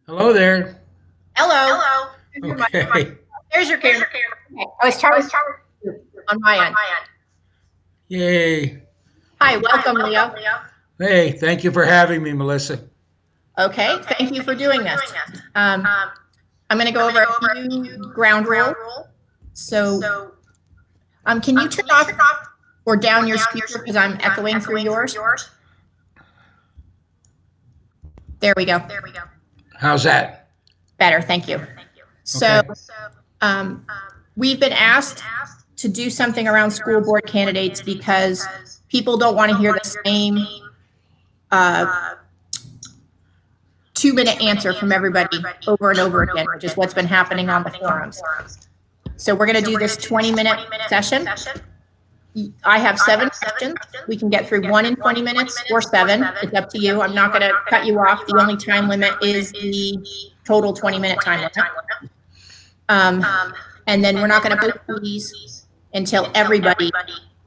Hello there. Hello. Okay. There's your camera. Okay. I was trying on my end. Yay. Hi, welcome, Leo. Hey, thank you for having me, Melissa. Okay, thank you for doing this. I'm going to go over a few ground rules. So, can you turn off or down your speaker because I'm echoing through yours? There we go. How's that? Better, thank you. So, we've been asked to do something around school board candidates because people don't want to hear the same 2-minute answer from everybody over and over again, which is what's been happening on the forums. So we're going to do this 20-minute session. I have 7 questions. We can get through 1 in 20 minutes or 7. It's up to you. I'm not going to cut you off. The only time limit is the total 20-minute time limit. And then we're not going to post these until everybody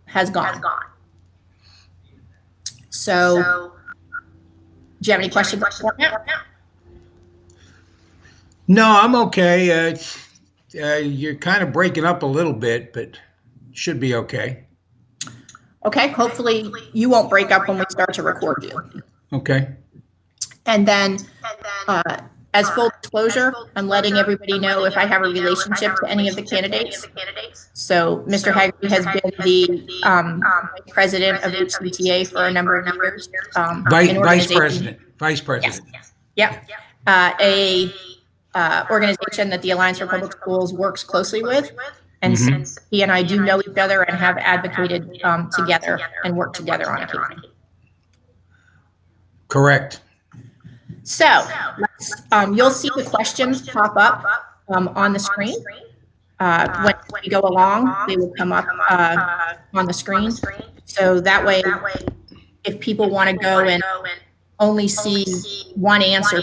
has gone. So, do you have any questions before now? No, I'm okay. You're kind of breaking up a little bit, but should be okay. Okay, hopefully you won't break up when we start to record you. Okay. And then, as full disclosure, I'm letting everybody know if I have a relationship to any of the candidates. So Mr. Haggerty has been the president of HCTA for a number of years. Vice president. Yes. Yep. A organization that the Alliance for Public Schools works closely with. And since he and I do know each other and have advocated together and worked together on occasion. Correct. So, you'll see the questions pop up on the screen. When we go along, they will come up on the screen. So that way, if people want to go and only see one answer,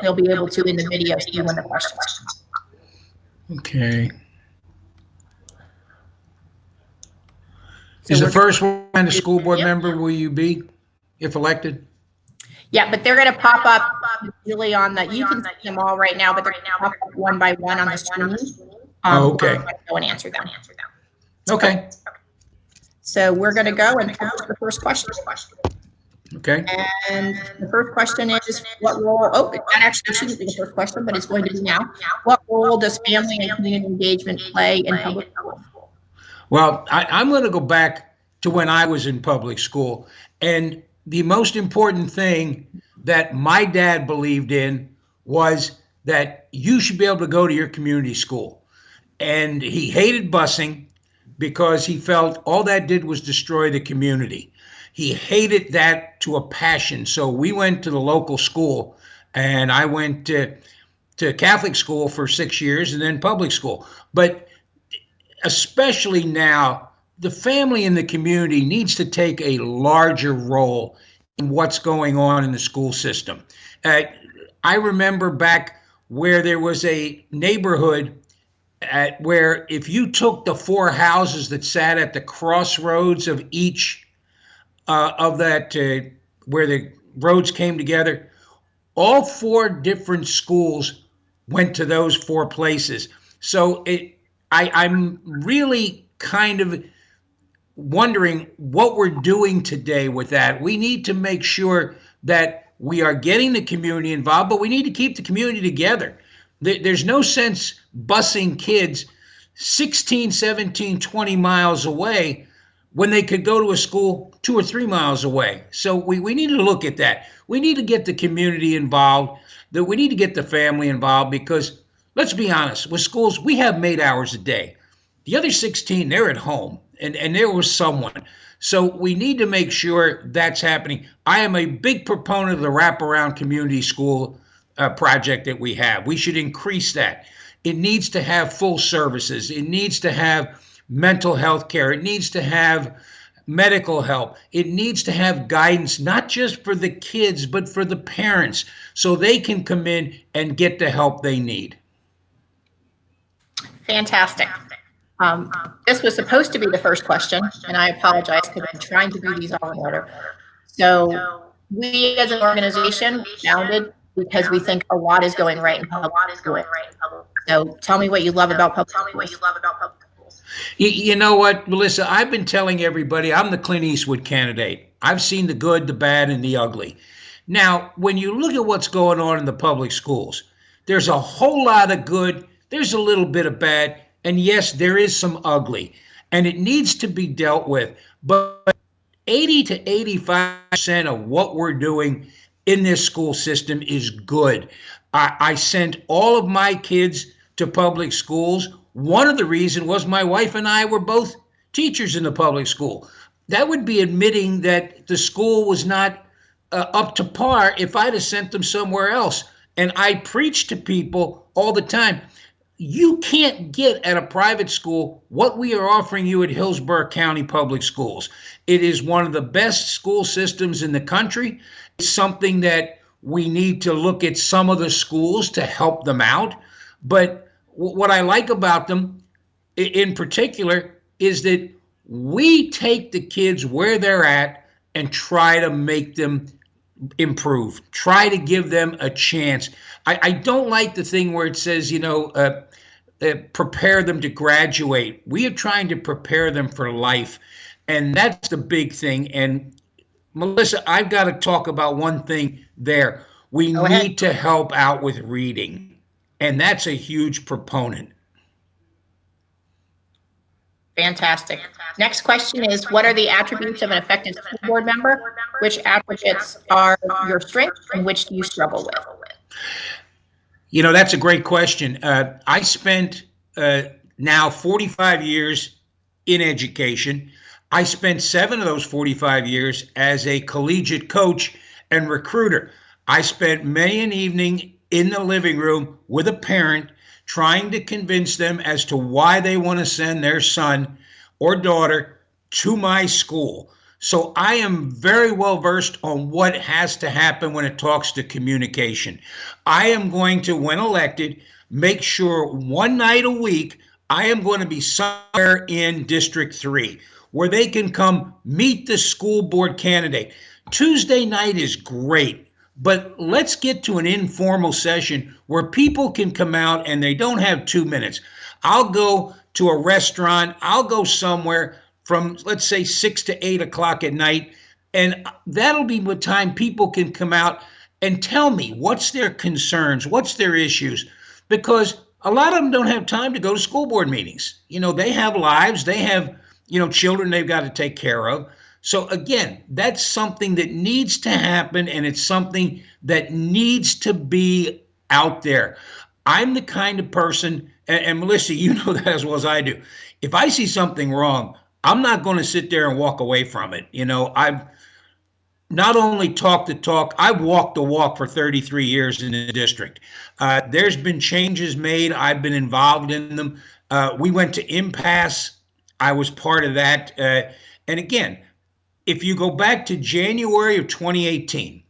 they'll be able to in the video see when the questions. Okay. Is the first one a school board member, will you be, if elected? Yeah, but they're going to pop up usually on the, you can see them all right now, but they're going to pop up one by one on the screen. Okay. Go and answer them. Okay. So we're going to go and answer the first question. Okay. And the first question is, what role, that actually shouldn't be the first question, but it's going to be now. What role does family and community engagement play in public school? Well, I'm going to go back to when I was in public school. And the most important thing that my dad believed in was that you should be able to go to your community school. And he hated busing because he felt all that did was destroy the community. He hated that to a passion. So we went to the local school, and I went to Catholic school for 6 years and then public school. But especially now, the family and the community needs to take a larger role in what's going on in the school system. I remember back where there was a neighborhood where if you took the 4 houses that sat at the crossroads of each of that, where the roads came together, all 4 different schools went to those 4 places. So I'm really kind of wondering what we're doing today with that. We need to make sure that we are getting the community involved, but we need to keep the community together. There's no sense busing kids 16, 17, 20 miles away when they could go to a school 2 or 3 miles away. So we need to look at that. We need to get the community involved, that we need to get the family involved, because let's be honest, with schools, we have maid hours a day. The other 16, they're at home, and there was someone. So we need to make sure that's happening. I am a big proponent of the wraparound community school project that we have. We should increase that. It needs to have full services. It needs to have mental health care. It needs to have medical help. It needs to have guidance, not just for the kids, but for the parents, so they can come in and get the help they need. Fantastic. This was supposed to be the first question, and I apologize because I'm trying to do these all in order. So we as an organization founded because we think a lot is going right in public schools. So tell me what you love about public schools. You know what, Melissa, I've been telling everybody I'm the Clint Eastwood candidate. I've seen the good, the bad, and the ugly. Now, when you look at what's going on in the public schools, there's a whole lot of good, there's a little bit of bad, and yes, there is some ugly, and it needs to be dealt with. But 80 to 85% of what we're doing in this school system is good. I sent all of my kids to public schools. One of the reasons was my wife and I were both teachers in the public school. That would be admitting that the school was not up to par if I'd have sent them somewhere else. And I preach to people all the time. You can't get at a private school what we are offering you at Hillsborough County Public Schools. It is one of the best school systems in the country. It's something that we need to look at some of the schools to help them out. But what I like about them in particular is that we take the kids where they're at and try to make them improve, try to give them a chance. I don't like the thing where it says, prepare them to graduate. We are trying to prepare them for life. And that's the big thing. And Melissa, I've got to talk about one thing there. We need to help out with reading. And that's a huge proponent. Fantastic. Next question is, what are the attributes of an effective school board member? Which attributes are your strengths and which do you struggle with? That's a great question. I spent now 45 years in education. I spent 7 of those 45 years as a collegiate coach and recruiter. I spent many an evening in the living room with a parent trying to convince them as to why they want to send their son or daughter to my school. So I am very well versed on what has to happen when it talks to communication. I am going to, when elected, make sure one night a week, I am going to be somewhere in District 3 where they can come meet the school board candidate. Tuesday night is great, but let's get to an informal session where people can come out and they don't have 2 minutes. I'll go to a restaurant, I'll go somewhere from, let's say, 6 to 8 o'clock at night, and that'll be what time people can come out and tell me what's their concerns, what's their issues, because a lot of them don't have time to go to school board meetings. They have lives, they have, children they've got to take care of. So again, that's something that needs to happen, and it's something that needs to be out there. I'm the kind of person, and Melissa, you know that as well as I do. If I see something wrong, I'm not going to sit there and walk away from it. I've not only talked the talk, I've walked the walk for 33 years in the district. There's been changes made. I've been involved in them. We went to impasse. I was part of that. And again, if you go back to January of 2018,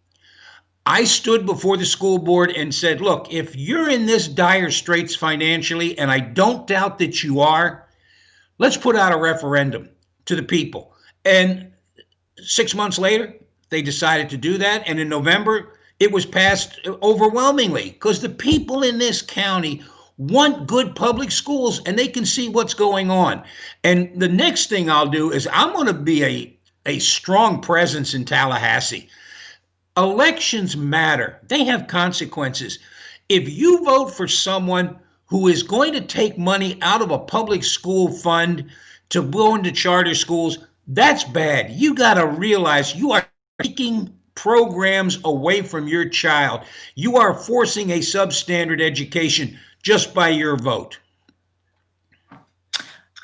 I stood before the school board and said, look, if you're in this dire straits financially, and I don't doubt that you are, let's put out a referendum to the people. And 6 months later, they decided to do that. And in November, it was passed overwhelmingly because the people in this county want good public schools and they can see what's going on. And the next thing I'll do is I'm going to be a strong presence in Tallahassee. Elections matter. They have consequences. If you vote for someone who is going to take money out of a public school fund to go into charter schools, that's bad. You got to realize you are taking programs away from your child. You are forcing a substandard education just by your vote.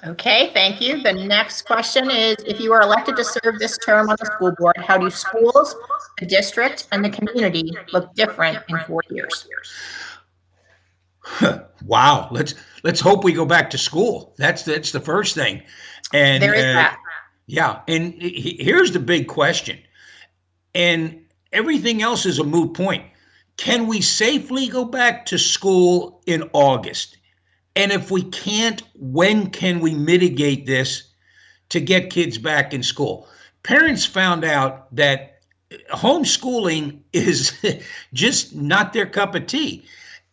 Okay, thank you. The next question is, if you are elected to serve this term on the school board, how do schools, the district, and the community look different in 4 years? Wow, let's hope we go back to school. That's the first thing. And there is that. Yeah, and here's the big question. And everything else is a moot point. Can we safely go back to school in August? And if we can't, when can we mitigate this to get kids back in school? Parents found out that homeschooling is just not their cup of tea.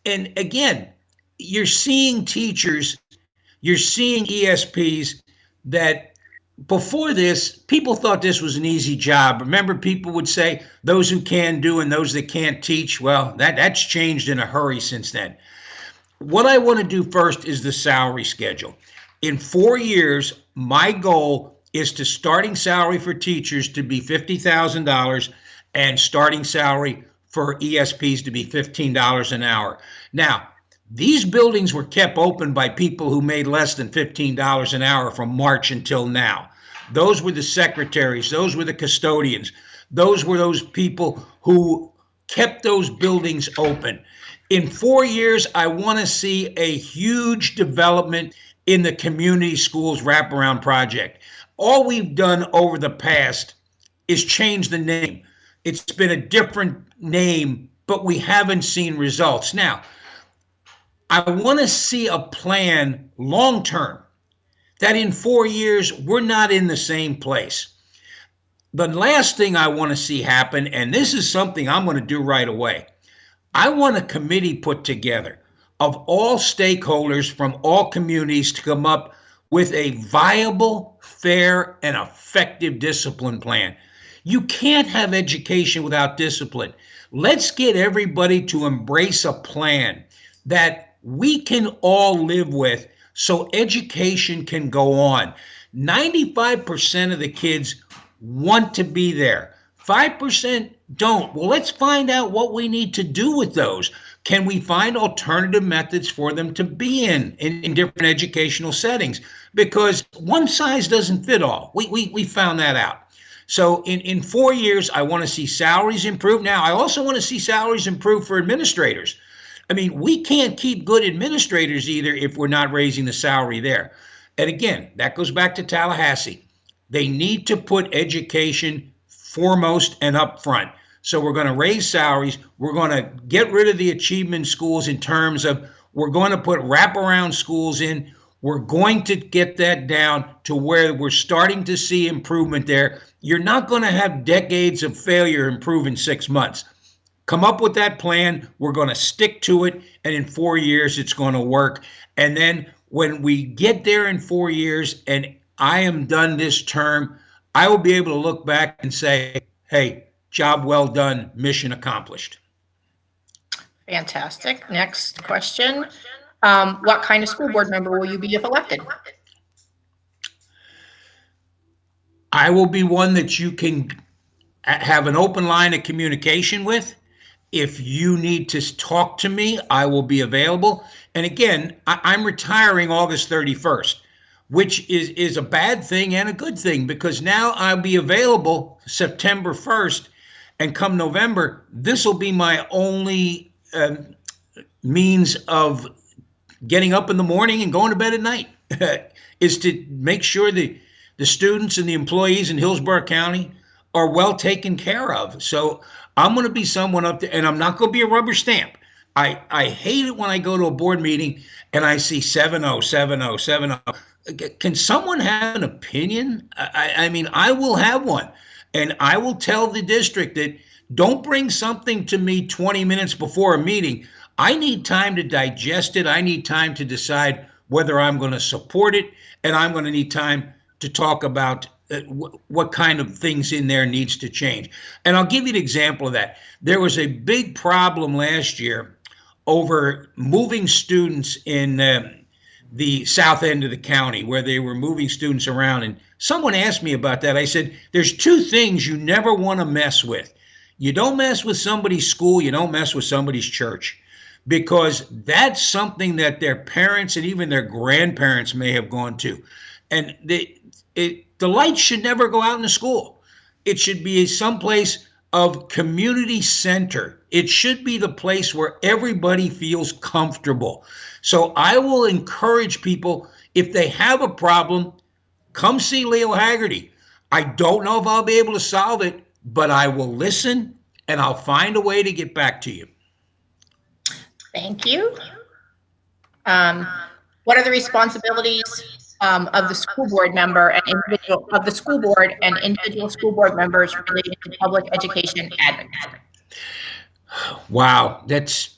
And again, you're seeing teachers, you're seeing ESPs that before this, people thought this was an easy job. Remember, people would say those who can do and those that can't teach. Well, that's changed in a hurry since then. What I want to do first is the salary schedule. In 4 years, my goal is to starting salary for teachers to be $50,000 and starting salary for ESPs to be $15 an hour. Now, these buildings were kept open by people who made less than $15 an hour from March until now. Those were the secretaries, those were the custodians, those were those people who kept those buildings open. In 4 years, I want to see a huge development in the community schools wraparound project. All we've done over the past is change the name. It's been a different name, but we haven't seen results. Now, I want to see a plan long term that in 4 years, we're not in the same place. The last thing I want to see happen, and this is something I'm going to do right away, I want a committee put together of all stakeholders from all communities to come up with a viable, fair, and effective discipline plan. You can't have education without discipline. Let's get everybody to embrace a plan that we can all live with so education can go on. 95% of the kids want to be there. 5% don't. Well, let's find out what we need to do with those. Can we find alternative methods for them to be in different educational settings? Because one size doesn't fit all. We found that out. So in 4 years, I want to see salaries improve. Now, I also want to see salaries improve for administrators. I mean, we can't keep good administrators either if we're not raising the salary there. And again, that goes back to Tallahassee. They need to put education foremost and up front. So we're going to raise salaries. We're going to get rid of the achievement schools in terms of we're going to put wraparound schools in. We're going to get that down to where we're starting to see improvement there. You're not going to have decades of failure improve in 6 months. Come up with that plan. We're going to stick to it. And in 4 years, it's going to work. And then when we get there in 4 years and I am done this term, I will be able to look back and say, hey, job well done, mission accomplished. Fantastic. Next question. What kind of school board member will you be if elected? I will be one that you can have an open line of communication with. If you need to talk to me, I will be available. And again, I'm retiring August 31st, which is a bad thing and a good thing, because now I'll be available September 1st. And come November, this will be my only means of getting up in the morning and going to bed at night, is to make sure the students and the employees in Hillsborough County are well taken care of. So I'm going to be someone up there, and I'm not going to be a rubber stamp. I hate it when I go to a board meeting and I see 7-0, 7-0, 7-0. Can someone have an opinion? I mean, I will have one. And I will tell the district that don't bring something to me 20 minutes before a meeting. I need time to digest it. I need time to decide whether I'm going to support it. And I'm going to need time to talk about what kind of things in there needs to change. And I'll give you an example of that. There was a big problem last year over moving students in the south end of the county, where they were moving students around. And someone asked me about that. I said, there's two things you never want to mess with. You don't mess with somebody's school. You don't mess with somebody's church, because that's something that their parents and even their grandparents may have gone to. And the lights should never go out in the school. It should be someplace of community center. It should be the place where everybody feels comfortable. So I will encourage people, if they have a problem, come see Leo Haggerty. I don't know if I'll be able to solve it, but I will listen and I'll find a way to get back to you. Thank you. What are the responsibilities of the school board member and individual of the school board and individual school board members related to public education advocacy. Wow, that's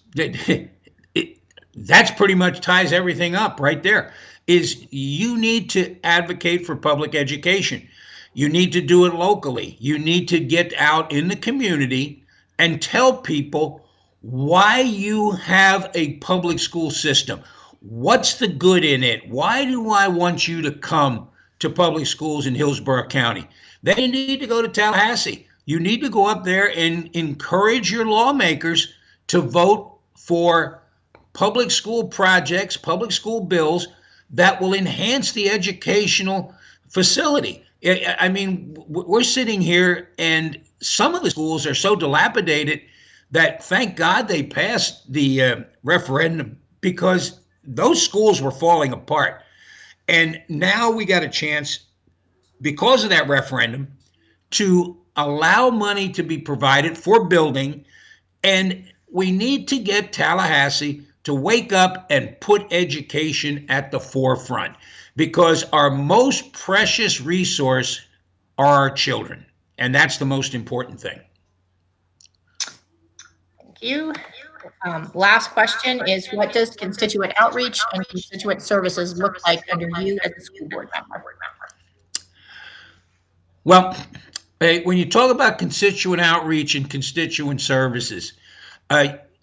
pretty much ties everything up right there. Is you need to advocate for public education. You need to do it locally. You need to get out in the community and tell people why you have a public school system. What's the good in it? Why do I want you to come to public schools in Hillsborough County? Then you need to go to Tallahassee. You need to go up there and encourage your lawmakers to vote for public school projects, public school bills that will enhance the educational facility. I mean, we're sitting here and some of the schools are so dilapidated that thank God they passed the referendum, because those schools were falling apart. And now we got a chance, because of that referendum, to allow money to be provided for building. And we need to get Tallahassee to wake up and put education at the forefront, because our most precious resource are our children. And that's the most important thing. Thank you. Last question is, what does constituent outreach and constituent services look like under you as a school board member? Well, when you talk about constituent outreach and constituent services,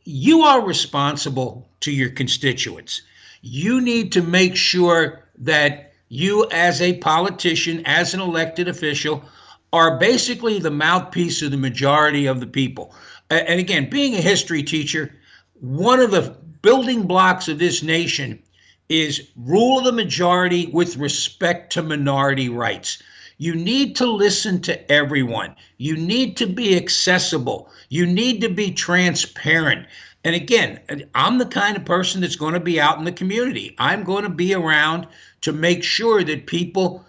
you are responsible to your constituents. You need to make sure that you, as a politician, as an elected official, are basically the mouthpiece of the majority of the people. And again, being a history teacher, one of the building blocks of this nation is rule of the majority with respect to minority rights. You need to listen to everyone. You need to be accessible. You need to be transparent. And again, I'm the kind of person that's going to be out in the community. I'm going to be around to make sure that people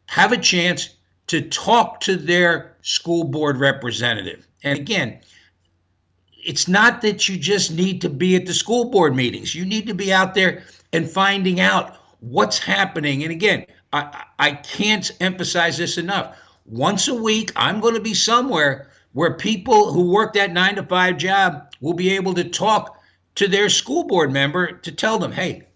have a chance to talk to their school board representative. And again, it's not that you just need to be at the school board meetings. You need to be out there and finding out what's happening. And again, I can't emphasize this enough. Once a week, I'm going to be somewhere where people who work that 9-to-5 job will be able to talk to their school board member to tell them, hey,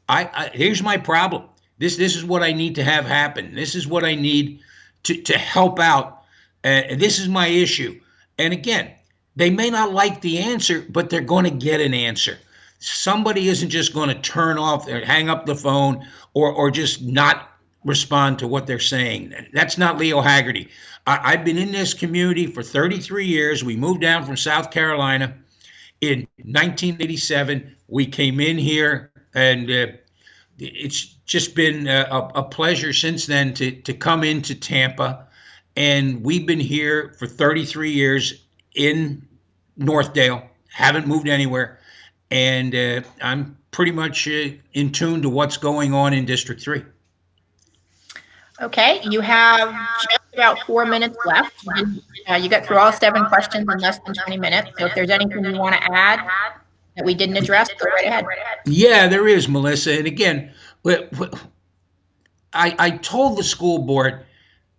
here's my problem. This is what I need to have happen. This is what I need to help out. And this is my issue. And again, they may not like the answer, but they're going to get an answer. Somebody isn't just going to turn off or hang up the phone or just not respond to what they're saying. That's not Leo Haggerty. I've been in this community for 33 years. We moved down from South Carolina in 1987. We came in here, and it's just been a pleasure since then to come into Tampa. And we've been here for 33 years in Northdale, haven't moved anywhere. And I'm pretty much in tune to what's going on in District 3. Okay, you have just about 4 minutes left. You got through all 7 questions in less than 20 minutes. So if there's anything you want to add that we didn't address, go right ahead. Yeah, there is, Melissa. And again, I told the school board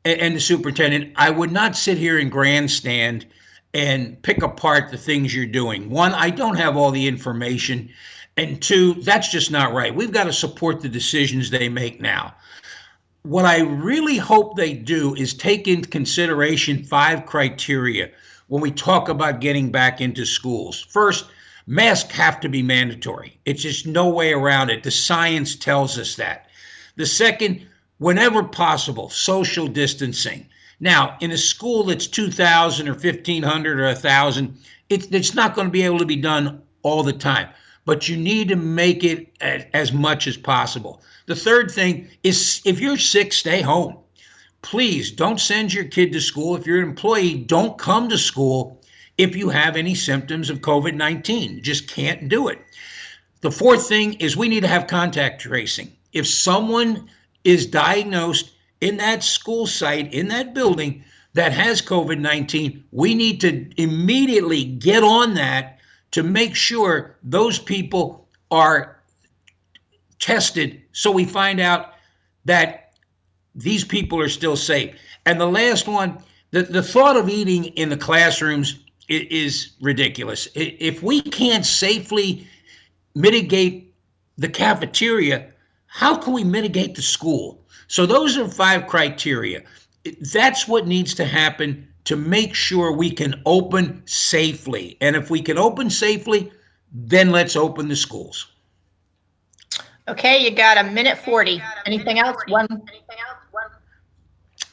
and the superintendent, I would not sit here and grandstand and pick apart the things you're doing. One, I don't have all the information. And 2, that's just not right. We've got to support the decisions they make now. What I really hope they do is take into consideration 5 criteria when we talk about getting back into schools. First, masks have to be mandatory. It's just no way around it. The science tells us that. The second, whenever possible, social distancing. Now, in a school that's 2,000 or 1,500 or 1,000, it's not going to be able to be done all the time, but you need to make it as much as possible. The third thing is, if you're sick, stay home. Please don't send your kid to school. If you're an employee, don't come to school if you have any symptoms of COVID-19. You just can't do it. The fourth thing is we need to have contact tracing. If someone is diagnosed in that school site, in that building that has COVID-19, we need to immediately get on that to make sure those people are tested, so we find out that these people are still safe. And the last one, the thought of eating in the classrooms is ridiculous. If we can't safely mitigate the cafeteria, how can we mitigate the school? So those are 5 criteria. That's what needs to happen to make sure we can open safely. And if we can open safely, then let's open the schools. Okay, you got a minute 40. Anything else?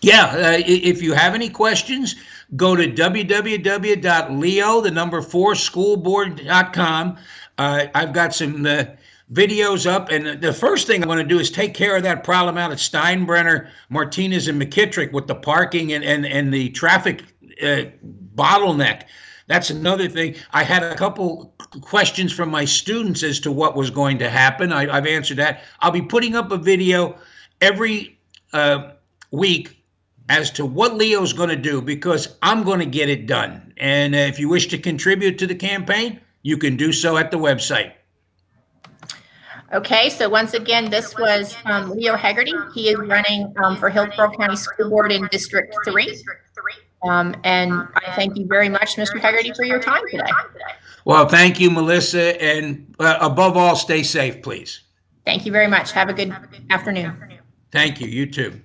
Yeah, if you have any questions, go to www.leo4schoolboard.com. I've got some videos up, and the first thing I want to do is take care of that problem out at Steinbrenner, Martinez, and McKittrick with the parking and the traffic bottleneck. That's another thing. I had a couple questions from my students as to what was going to happen. I've answered that. I'll be putting up a video every week as to what Leo's going to do, because I'm going to get it done. And if you wish to contribute to the campaign, you can do so at the website. Okay, so once again, this was Leo Haggerty. He is running for Hillsborough County School Board in District 3. And I thank you very much, Mr. Haggerty, for your time today. Well, thank you, Melissa. And above all, stay safe, please. Thank you very much. Have a good afternoon. Thank you. You too.